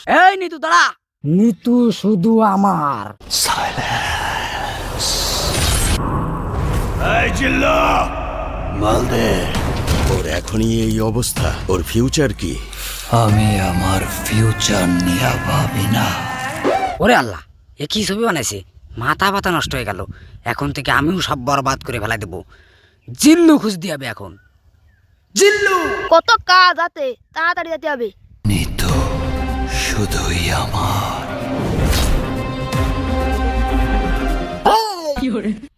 এই নিতু দাঁড়া। নিতু শুধু আমার। এই জিল্লু, মাল দে। ওর এখনই এই অবস্থা, ওর ফিউচার কি? আমি আমার ফিউচার নিয়ে ভাবি না। ওরে আল্লাহ, এ কি ছবি বানাইছে? মাথা ব্যথা নষ্ট হয়ে গেল। এখন থেকে আমিও সব বরবাদ করে ফেলাই দেবো। জিল্লু খুঁজ দিয়ে হবে এখন। জিল্লু কত কাজ আছে, তাড়াতাড়ি যেতে হবে। নিতু শুধুই আমার।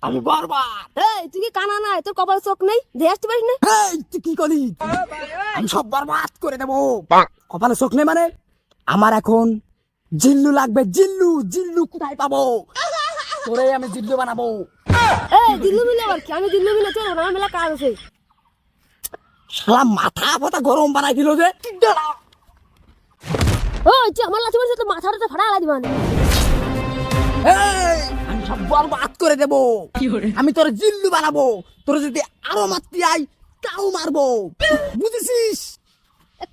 আমি বরবাদ। এই তুই কি কানা নাই? তোর কপালে চোখ নেই? দেখে আসতে পারিস না? এই তুই কি করলি? আমি সব বরবাদ করে দেবো। কপালে চোখ নেই মানে? আমার এখন জিল্লু লাগবে। জিল্লু জিল্লু কোথায় পাবো? তোরে আমি জিল্লু বানাবো। এই দিল্লু মিলে আবার কি? আমি দিল্লু মিলে চলো না, আমার মেলা কাজ আছে। শালা মাথা ফাটা গরম বানাই দিল যে। ওই তুই আমার লাঠি মারছিস, তোর মাথাটা ফাটা আলা দিবান। এই, আমি সব বরবাদ করে দেবো। আমি তোর জিল্লু বানাবো। তোর যদি আরো মারতে আই তাও মারবো, বুঝেছিস?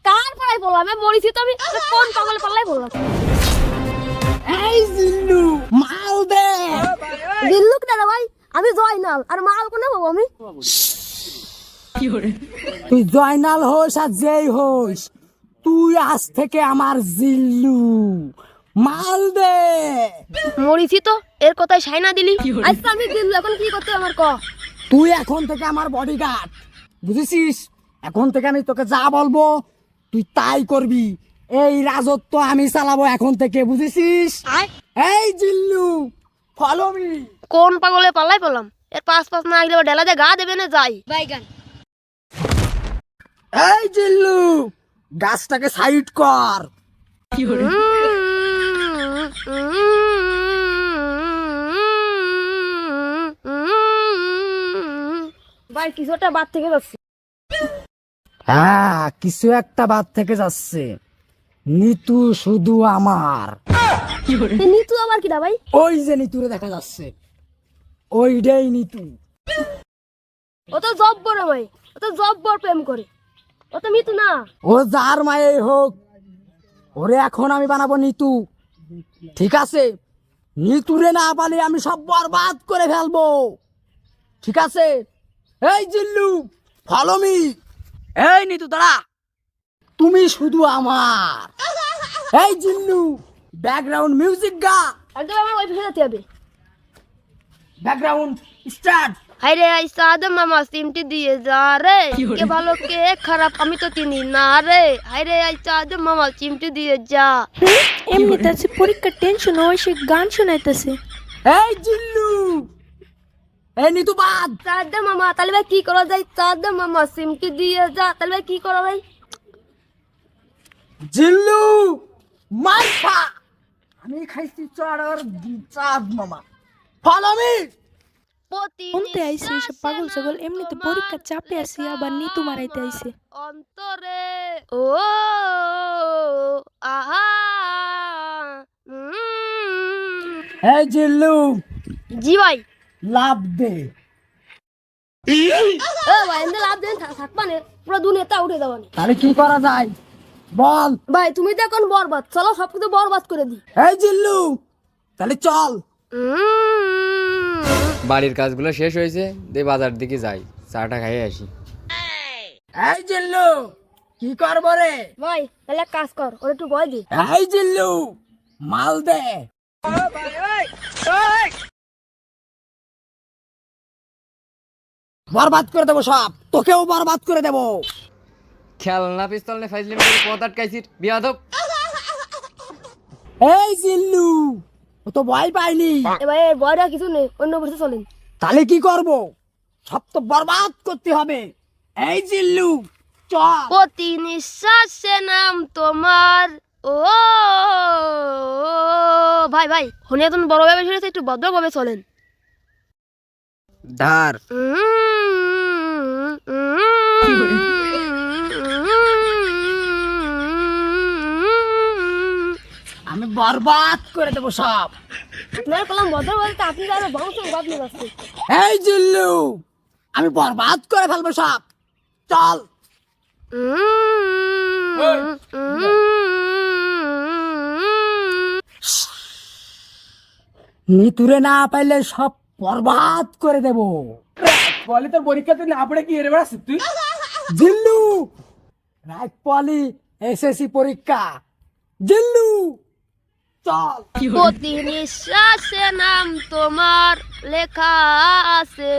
কার পালাই বললাম? আমি মরিছি তো, আমি কোন পাগলে পাল্লাই বললাম? এই জিল্লু মাল দে। দিল্লুক না রে ভাই, আমি জয়নাল। আর মাল কোনে পাবো আমি? তুই জয়নাল হোস আর যেই হোস, তুই আজ থেকে আমার জিল্লু। মাল দে। মরিছি তো, এর কথাই সাইনা দিলি। আচ্ছা আমি দিল্লু, এখন কি করতে হবে আমার ক? তুই এখন থেকে আমার বডিগার্ড, বুঝেছিস? এখন থেকে আমি তোকে যা বলবো তুই তাই করবি। এই রাজত্ব আমি চালাবো এখন থেকে, বুঝেছিস? এই জিল্লু ফলো মি। কোন পাগলে পাল্লাই বললাম? এর পাঁচ পাঁচ না আগলে ডেলা দিয়ে গা দেবে না যাই বাইগান। এই জিল্লু গাছটাকে সাইড কর। ভাই কিছু একটা বাদ থেকে যাচ্ছে। হ্যাঁ, কিছু একটা বাদ থেকে যাচ্ছে। নিতু শুধু আমার। নিতু আবার কিনা ভাই? ওই যে নিতুরে দেখা যাচ্ছে, ওইটাই নিতু। ও তো জব্বর ভাই, ও তো জব্বর প্রেম করে। ও তো মিতু না। ও যার মায়ে হোক, ওরে এখন আমি বানাবো নিতু, ঠিক আছে? নিতুরে না পালে আমি সব বরবাদ করে ফেলবো, ঠিক আছে? এই জিল্লু ফলো মি। এই নিতু দাঁড়া। তুমি শুধু আমার। এই জিল্লু ব্যাকগ্রাউন্ড মিউজিক গা। একদম আমার ওই ফেলে যেতে হবে। Background start. হাই রে আই সাদ মামা সিমটি দিয়ে যা রে, কে ভালো কে খারাপ আমি তো চিনি না রে। হাই রে আই সাদ মামা সিমটি দিয়ে যা। এমনিতে পরীক্ষার টেনশন হয়, সে গান শোনাইতেছে। এই জিল্লু, এই নিতু বাদ। সাদ মামা তাহলে ভাই কি করা যায়? সাদ মামা সিমটি দিয়ে যা, তাহলে ভাই কি করা ভাই? জিল্লু মারফা। আমি খাইছি চড়ার চাঁদ মামা। Follow me. শুনতে আইসি এসব পাগল ছাগল, এমনিতে পরীক্ষার চাপে আছি, আবার নিতু মারাইতে আইসে। অন্তরে ও আহা। এই জিল্লু জি ভাই। লাভ দে। এ ভাই এমনি লাভ দেন থাকবা না, পুরো দুনিয়াটা উঠে যাবা না। তাহলে কি করা যায় বল? ভাই তুমি তো এখন বরবাদ, চলো সবকিছু বরবাদ করে দি। এই জিল্লু তাহলে চল। বাড়ির কাজগুলো শেষ হয়েছে, দে বাজার দিকে যাই, চাটা খাইয়ে আসি। এই জিল্লু কি করবো রে? ভাই তাহলে এক কাজ কর, ওর একটু বয় দি। এই জিল্লু মাল দে। বরবাদ করে দেবো সব, তোকেও বরবাদ করে দেবো। খেলনা পিস্তল নে ফাইজলিম করে পথ আটকাইছিস বিয়াদব। এই জিল্লু ও তো ভয় পাইনি। এ ভাই এর বয়টা কিছু নেই, অন্য বসে চলেন। তাহলে কি করব? সব তো বরবাদ করতে হবে। এই জিল্লু চল। প্রতি নিঃশ্বাসে নাম তোমার। ও ভাই ভাই হনে তুমি বড় ভাবে শুনেছে, একটু ভদ্রভাবে চলেন। ধার আমি বরবাদ করে দেবো সব। আপনার কলম ভদ্র বলতে আপনি আরো বাউন্স বাদ নিয়ে যাচ্ছে। এই জিল্লু আমি বরবাদ করে ফেলবো সব, চল। নিতুরে না পাইলে সব বরবাদ করে দেব। বলে তোর পরীক্ষাতে না পড়ে কি এর বেড়াচ্ছিস তুই? জিল্লু রাইট পলি এসএসসি পরীক্ষা। জিল্লু চল। প্রতি নিঃশ্বাসে নাম তোমার লেখা আছে,